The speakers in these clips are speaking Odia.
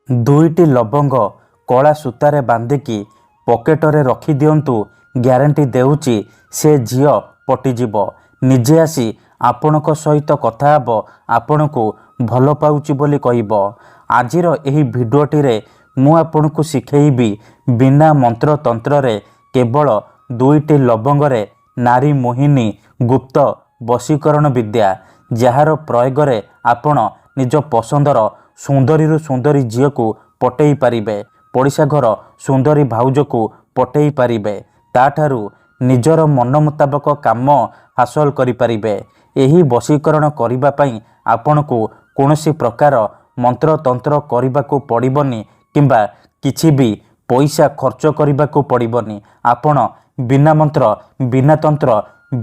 ଦୁଇଟି ଲବଙ୍ଗ କଳା ସୂତାରେ ବାନ୍ଧିକି ପକେଟରେ ରଖିଦିଅନ୍ତୁ। ଗ୍ୟାରେଣ୍ଟି ଦେଉଛି ସେ ଝିଅ ପଟିଯିବ। ନିଜେ ଆସି ଆପଣଙ୍କ ସହିତ କଥା ହେବ, ଆପଣଙ୍କୁ ଭଲ ପାଉଛି ବୋଲି କହିବ। ଆଜିର ଏହି ଭିଡ଼ିଓଟିରେ ମୁଁ ଆପଣଙ୍କୁ ଶିଖେଇବି ବିନା ମନ୍ତ୍ରତନ୍ତ୍ରରେ କେବଳ ଦୁଇଟି ଲବଙ୍ଗରେ ନାରୀ ମୋହିନୀ ଗୁପ୍ତ ବଶୀକରଣ ବିଦ୍ୟା, ଯାହାର ପ୍ରୟୋଗରେ ଆପଣ ନିଜ ପସନ୍ଦର ସୁନ୍ଦରୀରୁ ସୁନ୍ଦରୀ ଝିଅକୁ ପଟେଇ ପାରିବେ, ପଡ଼ିଶା ଘର ସୁନ୍ଦରୀ ଭାଉଜକୁ ପଟେଇ ପାରିବେ, ତାଠାରୁ ନିଜର ମନ ମୁତାବକ କାମ ହାସଲ କରିପାରିବେ। ଏହି ବଶୀକରଣ କରିବା ପାଇଁ ଆପଣଙ୍କୁ କୌଣସି ପ୍ରକାର ମନ୍ତ୍ରତନ୍ତ୍ର କରିବାକୁ ପଡ଼ିବନି କିମ୍ବା କିଛି ବି ପଇସା ଖର୍ଚ୍ଚ କରିବାକୁ ପଡ଼ିବନି। ଆପଣ ବିନା ମନ୍ତ୍ର, ବିନା ତନ୍ତ୍ର,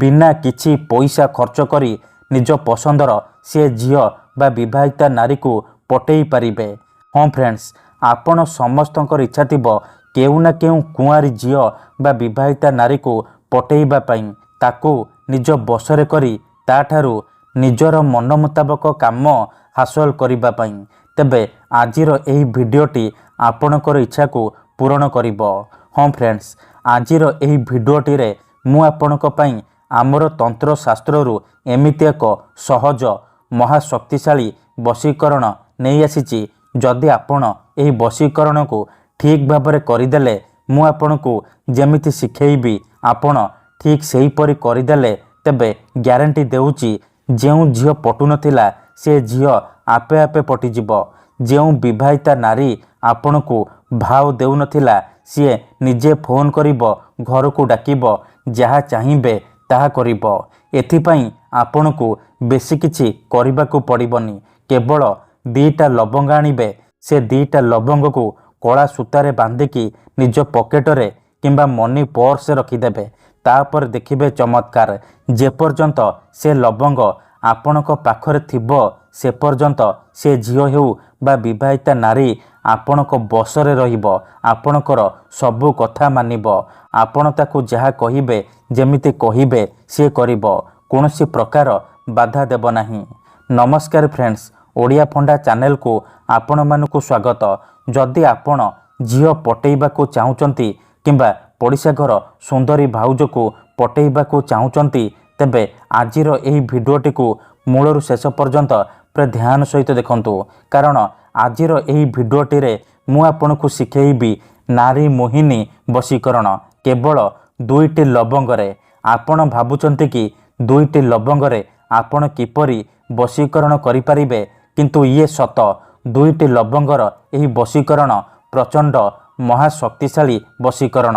ବିନା କିଛି ପଇସା ଖର୍ଚ୍ଚ କରି ନିଜ ପସନ୍ଦର ସେ ଝିଅ ବା ବିବାହିତା ନାରୀକୁ ପଟେଇ ପାରିବେ। ହଁ ଫ୍ରେଣ୍ଡସ୍, ଆପଣ ସମସ୍ତଙ୍କର ଇଚ୍ଛା ଥିବ କେଉଁ ନା କେଉଁ କୁଆଁରୀ ଝିଅ ବା ବିବାହିତା ନାରୀକୁ ପଟେଇବା ପାଇଁ, ତାକୁ ନିଜ ବଶରେ କରି ତାଠାରୁ ନିଜର ମନ ମୁତାବକ କାମ ହାସଲ କରିବା ପାଇଁ। ତେବେ ଆଜିର ଏହି ଭିଡ଼ିଓଟି ଆପଣଙ୍କର ଇଚ୍ଛାକୁ ପୂରଣ କରିବ। ହଁ ଫ୍ରେଣ୍ଡସ୍, ଆଜିର ଏହି ଭିଡ଼ିଓଟିରେ ମୁଁ ଆପଣଙ୍କ ପାଇଁ ଆମର ତନ୍ତ୍ରଶାସ୍ତ୍ରରୁ ଏମିତି ଏକ ସହଜ ମହାଶକ୍ତିଶାଳୀ ବଶୀକରଣ ନେଇ ଆସିଛି। ଯଦି ଆପଣ ଏହି ବଶୀକରଣକୁ ଠିକ୍ ଭାବରେ କରିଦେଲେ, ମୁଁ ଆପଣଙ୍କୁ ଯେମିତି ଶିଖେଇବି ଆପଣ ଠିକ୍ ସେହିପରି କରିଦେଲେ, ତେବେ ଗ୍ୟାରେଣ୍ଟି ଦେଉଛି ଯେଉଁ ଝିଅ ପଟୁନଥିଲା ସେ ଝିଅ ଆପେ ଆପେ ପଟିଯିବ। ଯେଉଁ ବିବାହିତା ନାରୀ ଆପଣଙ୍କୁ ଭାଉ ଦେଉନଥିଲା ସିଏ ନିଜେ ଫୋନ୍ କରିବ, ଘରକୁ ଡାକିବ, ଯାହା ଚାହିଁବେ ତାହା କରିବ। ଏଥିପାଇଁ ଆପଣଙ୍କୁ ବେଶୀ କିଛି କରିବାକୁ ପଡ଼ିବନି। କେବଳ ଦୁଇଟା ଲବଙ୍ଗ ଆଣିବେ। ସେ ଦୁଇଟା ଲବଙ୍ଗକୁ କଳା ସୂତାରେ ବାନ୍ଧିକି ନିଜ ପକେଟରେ କିମ୍ବା ମନି ପର୍ସରେ ରଖିଦେବେ। ତାପରେ ଦେଖିବେ ଚମତ୍କାର। ଯେପର୍ଯ୍ୟନ୍ତ ସେ ଲବଙ୍ଗ ଆପଣଙ୍କ ପାଖରେ ଥିବ ସେ ପର୍ଯ୍ୟନ୍ତ ସେ ଝିଅ ହେଉ ବା ବିବାହିତା ନାରୀ ଆପଣଙ୍କ ବଶରେ ରହିବ। ଆପଣଙ୍କର ସବୁ କଥା ମାନିବ। ଆପଣ ତାକୁ ଯାହା କହିବେ, ଯେମିତି କହିବେ ସିଏ କରିବ। କୌଣସି ପ୍ରକାର ବାଧା ଦେବ ନାହିଁ। ନମସ୍କାର ଫ୍ରେଣ୍ଡସ୍, ଓଡ଼ିଆ ଫଣ୍ଡା ଚ୍ୟାନେଲକୁ ଆପଣମାନଙ୍କୁ ସ୍ୱାଗତ। ଯଦି ଆପଣ ଝିଅ ପଟେଇବାକୁ ଚାହୁଁଛନ୍ତି କିମ୍ବା ପଡ଼ିଶା ଘର ସୁନ୍ଦରୀ ଭାଉଜକୁ ପଟେଇବାକୁ ଚାହୁଁଛନ୍ତି, ତେବେ ଆଜିର ଏହି ଭିଡ଼ିଓଟିକୁ ମୂଳରୁ ଶେଷ ପର୍ଯ୍ୟନ୍ତ ପୁରା ଧ୍ୟାନ ସହିତ ଦେଖନ୍ତୁ। କାରଣ ଆଜିର ଏହି ଭିଡ଼ିଓଟିରେ ମୁଁ ଆପଣଙ୍କୁ ଶିଖେଇବି ନାରୀ ମୋହିନୀ ବଶୀକରଣ କେବଳ ଦୁଇଟି ଲବଙ୍ଗରେ। ଆପଣ ଭାବୁଛନ୍ତି କି ଦୁଇଟି ଲବଙ୍ଗରେ ଆପଣ କିପରି ବଶୀକରଣ କରିପାରିବେ, କିନ୍ତୁ ଇଏ ସତ। ଦୁଇଟି ଲବଙ୍ଗର ଏହି ବଶୀକରଣ ପ୍ରଚଣ୍ଡ ମହାଶକ୍ତିଶାଳୀ ବଶୀକରଣ।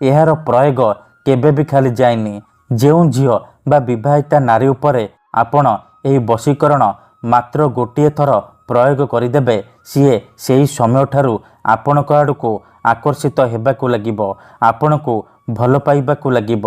ଏହାର ପ୍ରୟୋଗ କେବେ ବି ଖାଲି ଯାଇନି। ଯେଉଁ ଝିଅ ବା ବିବାହିତା ନାରୀ ଉପରେ ଆପଣ ଏହି ବଶୀକରଣ ମାତ୍ର ଗୋଟିଏ ଥର ପ୍ରୟୋଗ କରିଦେବେ, ସିଏ ସେହି ସମୟଠାରୁ ଆପଣଙ୍କ ଆଡ଼କୁ ଆକର୍ଷିତ ହେବାକୁ ଲାଗିବ, ଆପଣଙ୍କୁ ଭଲ ପାଇବାକୁ ଲାଗିବ।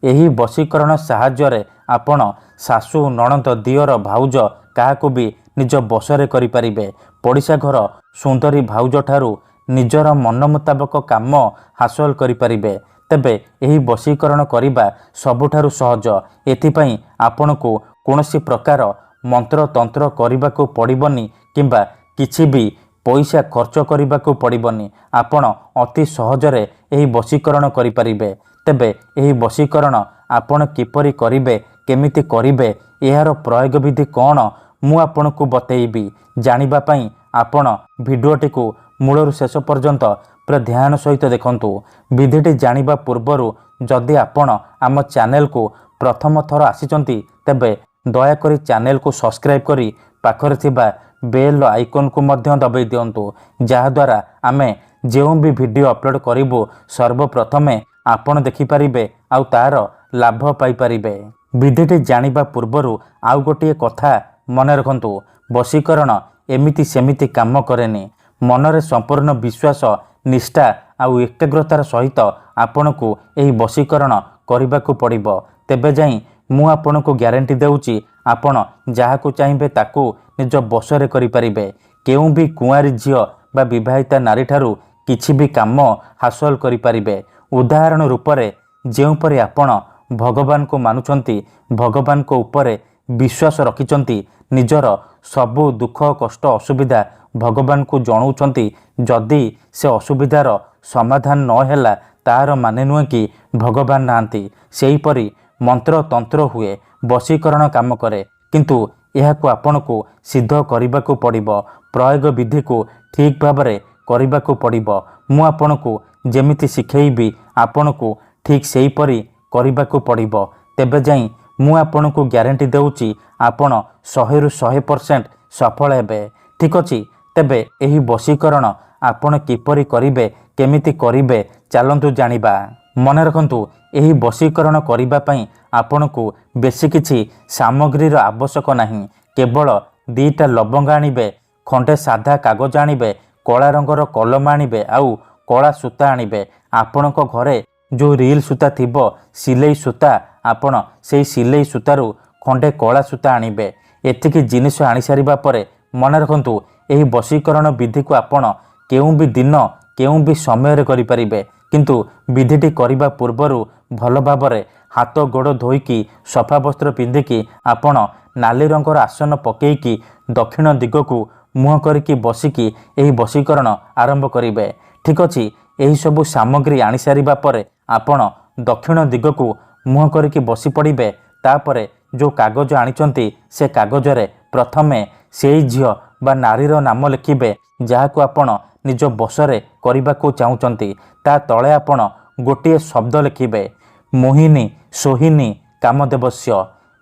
ଏହି ବଶୀକରଣ ସାହାଯ୍ୟରେ ଆପଣ ଶାଶୁ, ନଣନ୍ଦ, ଦିଅର, ଭାଉଜ କାହାକୁ ବି ନିଜ ବଶରେ କରିପାରିବେ। ପଡ଼ିଶା ଘର ସୁନ୍ଦରୀ ଭାଉଜଠାରୁ ନିଜର ମନ ମୁତାବକ କାମ ହାସଲ କରିପାରିବେ। ତେବେ ଏହି ବଶୀକରଣ କରିବା ସବୁଠାରୁ ସହଜ। ଏଥିପାଇଁ ଆପଣଙ୍କୁ କୌଣସି ପ୍ରକାର ମନ୍ତ୍ରତନ୍ତ୍ର କରିବାକୁ ପଡ଼ିବନି କିମ୍ବା କିଛି ବି ପଇସା ଖର୍ଚ୍ଚ କରିବାକୁ ପଡ଼ିବନି। ଆପଣ ଅତି ସହଜରେ ଏହି ବଶୀକରଣ କରିପାରିବେ। ତେବେ ଏହି ବଶୀକରଣ ଆପଣ କିପରି କରିବେ, କେମିତି କରିବେ, ଏହାର ପ୍ରୟୋଗ ବିଧି କ'ଣ, ମୁଁ ଆପଣଙ୍କୁ ବତେଇବି। ଜାଣିବା ପାଇଁ ଆପଣ ଭିଡ଼ିଓଟିକୁ ମୂଳରୁ ଶେଷ ପର୍ଯ୍ୟନ୍ତ ପୁରା ଧ୍ୟାନ ସହିତ ଦେଖନ୍ତୁ। ବିଧିଟି ଜାଣିବା ପୂର୍ବରୁ ଯଦି ଆପଣ ଆମ ଚ୍ୟାନେଲକୁ ପ୍ରଥମ ଥର ଆସିଛନ୍ତି, ତେବେ ଦୟାକରି ଚ୍ୟାନେଲକୁ ସବସ୍କ୍ରାଇବ୍ କରି ପାଖରେ ଥିବା ବେଲ୍ ଆଇକନ୍କୁ ମଧ୍ୟ ଦବାଇ ଦିଅନ୍ତୁ, ଯାହାଦ୍ୱାରା ଆମେ ଯେଉଁ ବି ଭିଡ଼ିଓ ଅପଲୋଡ଼ କରିବୁ ସର୍ବପ୍ରଥମେ ଆପଣ ଦେଖିପାରିବେ ଆଉ ତାର ଲାଭ ପାଇପାରିବେ। ବିଧିଟି ଜାଣିବା ପୂର୍ବରୁ ଆଉ ଗୋଟିଏ କଥା ମନେ ରଖନ୍ତୁ, ବଶୀକରଣ ଏମିତି ସେମିତି କାମ କରେନି। ମନରେ ସମ୍ପୂର୍ଣ୍ଣ ବିଶ୍ୱାସ, ନିଷ୍ଠା ଆଉ ଏକାଗ୍ରତାର ସହିତ ଆପଣଙ୍କୁ ଏହି ବଶୀକରଣ କରିବାକୁ ପଡ଼ିବ। ତେବେ ଯାଇ ମୁଁ ଆପଣଙ୍କୁ ଗ୍ୟାରେଣ୍ଟି ଦେଉଛି ଆପଣ ଯାହାକୁ ଚାହିଁବେ ତାକୁ ନିଜ ବଶରେ କରିପାରିବେ। କେଉଁ ବି କୁଆଁରୀ ଝିଅ ବା ବିବାହିତା ନାରୀଠାରୁ କିଛି ବି କାମ ହାସଲ କରିପାରିବେ। ଉଦାହରଣ ରୂପରେ ଯେଉଁପରି ଆପଣ ଭଗବାନଙ୍କୁ ମାନୁଛନ୍ତି, ଭଗବାନଙ୍କ ଉପରେ ବିଶ୍ୱାସ ରଖିଛନ୍ତି, ନିଜର ସବୁ ଦୁଃଖ କଷ୍ଟ ଅସୁବିଧା ଭଗବାନଙ୍କୁ ଜଣାଉଛନ୍ତି। ଯଦି ସେ ଅସୁବିଧାର ସମାଧାନ ନ ହେଲା ତାହାର ମାନେ ନୁହେଁ କି ଭଗବାନ ନାହାନ୍ତି। ସେହିପରି ମନ୍ତ୍ର ତନ୍ତ୍ର ହୁଏ, ବଶୀକରଣ କାମ କରେ, କିନ୍ତୁ ଏହାକୁ ଆପଣଙ୍କୁ ସିଦ୍ଧ କରିବାକୁ ପଡ଼ିବ। ପ୍ରୟୋଗ ବିଧିକୁ ଠିକ୍ ଭାବରେ କରିବାକୁ ପଡ଼ିବ। ମୁଁ ଆପଣଙ୍କୁ ଯେମିତି ଶିଖେଇବି ଆପଣଙ୍କୁ ଠିକ୍ ସେହିପରି କରିବାକୁ ପଡ଼ିବ। ତେବେ ଯାଇ ମୁଁ ଆପଣଙ୍କୁ ଗ୍ୟାରେଣ୍ଟି ଦେଉଛି ଆପଣ 100ରୁ 100% ସଫଳ ହେବେ। ଠିକ୍ ଅଛି, ତେବେ ଏହି ବଶୀକରଣ ଆପଣ କିପରି କରିବେ, କେମିତି କରିବେ, ଚାଲନ୍ତୁ ଜାଣିବା। ମନେ ରଖନ୍ତୁ, ଏହି ବଶୀକରଣ କରିବା ପାଇଁ ଆପଣଙ୍କୁ ବେଶୀ କିଛି ସାମଗ୍ରୀର ଆବଶ୍ୟକ ନାହିଁ। କେବଳ 2ଟା ଲବଙ୍ଗ ଆଣିବେ, ଖଣ୍ଡେ ସାଧା କାଗଜ ଆଣିବେ, କଳା ରଙ୍ଗର କଲମ ଆଣିବେ ଆଉ କଳା ସୂତା ଆଣିବେ। ଆପଣଙ୍କ ଘରେ ଯେଉଁ ରିଲ୍ ସୂତା ଥିବ, ସିଲେଇ ସୂତା, ଆପଣ ସେହି ସିଲେଇ ସୂତାରୁ ଖଣ୍ଡେ କଳା ସୂତା ଆଣିବେ। ଏତିକି ଜିନିଷ ଆଣିସାରିବା ପରେ ମନେ ରଖନ୍ତୁ, ଏହି ବଶୀକରଣ ବିଧିକୁ ଆପଣ କେଉଁ ବି ଦିନ କେଉଁ ବି ସମୟରେ କରିପାରିବେ। କିନ୍ତୁ ବିଧିଟି କରିବା ପୂର୍ବରୁ ଭଲ ଭାବରେ ହାତ ଗୋଡ଼ ଧୋଇକି ସଫା ବସ୍ତ୍ର ପିନ୍ଧିକି ଆପଣ ନାଲି ରଙ୍ଗର ଆସନ ପକେଇକି ଦକ୍ଷିଣ ଦିଗକୁ ମୁହଁ କରିକି ବସିକି ଏହି ବଶୀକରଣ ଆରମ୍ଭ କରିବେ। ଠିକ୍ ଅଛି, ଏହିସବୁ ସାମଗ୍ରୀ ଆଣିସାରିବା ପରେ ଆପଣ ଦକ୍ଷିଣ ଦିଗକୁ ମୁହଁ କରିକି ବସି ପଡ଼ିବେ। ତାପରେ ଯେଉଁ କାଗଜ ଆଣିଛନ୍ତି ସେ କାଗଜରେ ପ୍ରଥମେ ସେଇ ଝିଅ ବା ନାରୀର ନାମ ଲେଖିବେ ଯାହାକୁ ଆପଣ ନିଜ ବଶରେ କରିବାକୁ ଚାହୁଁଛନ୍ତି। ତା ତଳେ ଆପଣ ଗୋଟିଏ ଶବ୍ଦ ଲେଖିବେ, ମୋହିନୀ ସୋହିନୀ କାମଦେବସ୍ୟ।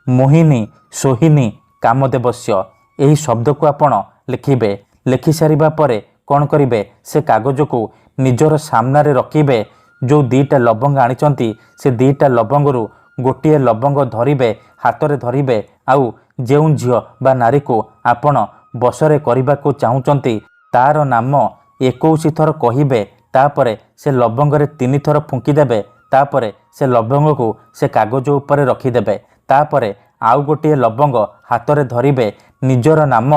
ମୋହିନୀ ସୋହିନୀ କାମଦେବସ୍ୟ, ଏହି ଶବ୍ଦକୁ ଆପଣ ଲେଖିବେ। ଲେଖିସାରିବା ପରେ କ'ଣ କରିବେ, ସେ କାଗଜକୁ ନିଜର ସାମ୍ନାରେ ରଖିବେ। ଯେଉଁ 2ଟା ଲବଙ୍ଗ ଆଣିଛନ୍ତି ସେ 2ଟା ଲବଙ୍ଗରୁ ଗୋଟିଏ ଲବଙ୍ଗ ଧରିବେ, ହାତରେ ଧରିବେ ଆଉ ଯେଉଁ ଝିଅ ବା ନାରୀକୁ ଆପଣ ବଶରେ କରିବାକୁ ଚାହୁଁଛନ୍ତି ତାର ନାମ 21 ଥର କହିବେ। ତାପରେ ସେ ଲବଙ୍ଗରେ 3 ଥର ଫୁଙ୍କିଦେବେ। ତାପରେ ସେ ଲବଙ୍ଗକୁ ସେ କାଗଜ ଉପରେ ରଖିଦେବେ। ତାପରେ ଆଉ ଗୋଟିଏ ଲବଙ୍ଗ ହାତରେ ଧରିବେ, ନିଜର ନାମ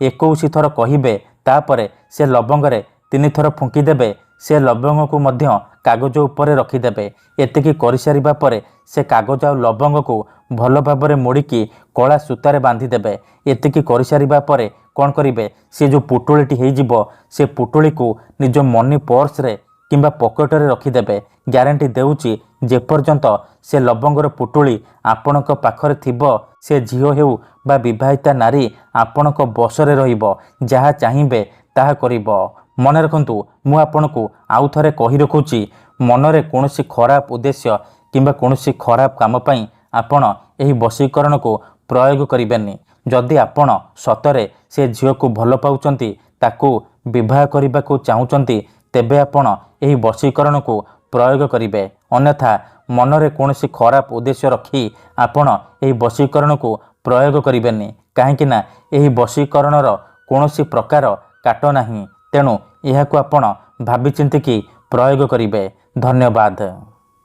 21 ଥର କହିବେ। ତାପରେ ସେ ଲବଙ୍ଗରେ 3 ଥର ଫୁଙ୍କିଦେବେ। ସେ ଲବଙ୍ଗକୁ ମଧ୍ୟ କାଗଜ ଉପରେ ରଖିଦେବେ। ଏତିକି କରିସାରିବା ପରେ ସେ କାଗଜ ଆଉ ଲବଙ୍ଗକୁ ଭଲ ଭାବରେ ମୋଡ଼ିକି କଳା ସୂତାରେ ବାନ୍ଧିଦେବେ। ଏତିକି କରିସାରିବା ପରେ କ'ଣ କରିବେ, ସେ ଯେଉଁ ପୁଟୁଳିଟି ହେଇଯିବ ସେ ପୁଟୁଳିକୁ ନିଜ ମନି ପର୍ସରେ କିମ୍ବା ପକେଟରେ ରଖିଦେବେ। ଗ୍ୟାରେଣ୍ଟି ଦେଉଛି ଯେପର୍ଯ୍ୟନ୍ତ ସେ ଲବଙ୍ଗର ପୁଟୁଳି ଆପଣଙ୍କ ପାଖରେ ଥିବ ସେ ଝିଅ ହେଉ ବା ବିବାହିତା ନାରୀ ଆପଣଙ୍କ ବଶରେ ରହିବ। ଯାହା ଚାହିଁବେ ତାହା କରିବ। ମନେ ରଖନ୍ତୁ, ମୁଁ ଆପଣଙ୍କୁ ଆଉ ଥରେ କହି ରଖୁଛି, ମନରେ କୌଣସି ଖରାପ ଉଦ୍ଦେଶ୍ୟ କିମ୍ବା କୌଣସି ଖରାପ କାମ ପାଇଁ ଆପଣ ଏହି ବଶୀକରଣକୁ ପ୍ରୟୋଗ କରିବେନି। ଯଦି ଆପଣ ସତରେ ସେ ଝିଅକୁ ଭଲ ପାଉଛନ୍ତି, ତାକୁ ବିବାହ କରିବାକୁ ଚାହୁଁଛନ୍ତି, ତେବେ ଆପଣ ଏହି ବଶୀକରଣକୁ ପ୍ରୟୋଗ କରିବେ। ଅନ୍ୟଥା ମନରେ କୌଣସି ଖରାପ ଉଦ୍ଦେଶ୍ୟ ରଖି ଆପଣ ଏହି ବଶୀକରଣକୁ ପ୍ରୟୋଗ କରିବେନି। କାହିଁକି ନା ଏହି ବଶୀକରଣର କୌଣସି ପ୍ରକାର କାଟ ନାହିଁ। ତେଣୁ ଏହାକୁ ଆପଣ ଭାବିଚିନ୍ତିକି ପ୍ରୟୋଗ କରିବେ। ଧନ୍ୟବାଦ।